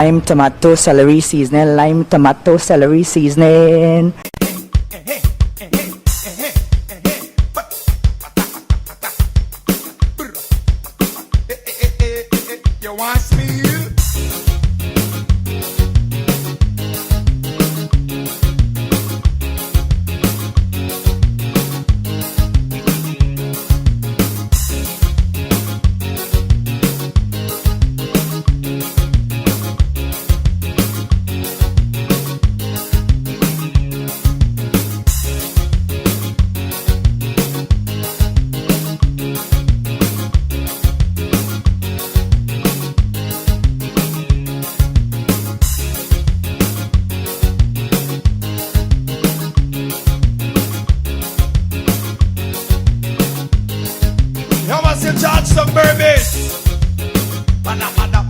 Lime, tomato, celery seasoning. Lime, tomato, celery seasoning. You want speed? You must in charge some Burmese. Bada, bada.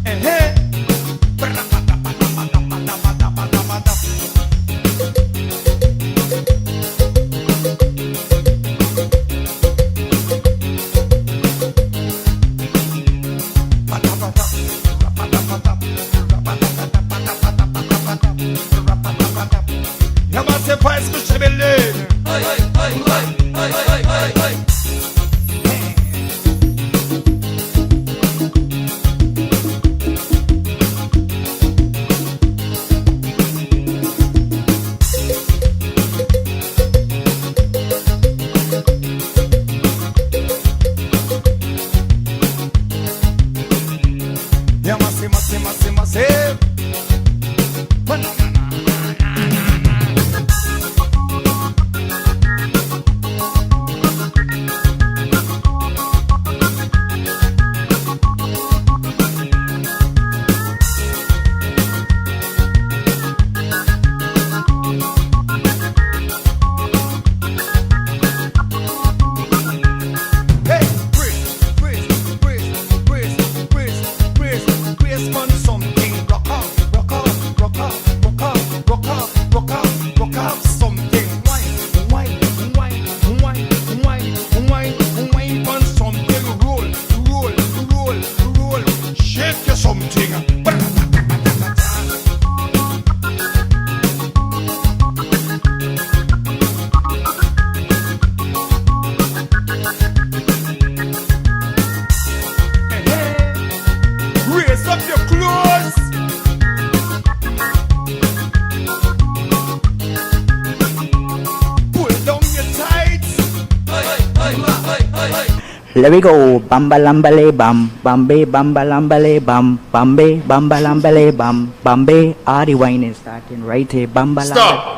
Eh, eh. Bada, bada, bada, bada, bada, bada, bada, bada. Bada, bada. Bada, bada. Bada, bada, bada, bada, bada, bada. Bada, bada. You must say price for Chevrolet. You must say. Raise up your clothes. Pull down your tights. Let me go. Bamba lambale bam. Bambe bamba lambale bam. Bambe bamba lambale bam. Bambe. Ah, the wine is starting right here. Bamba lambale. Stop.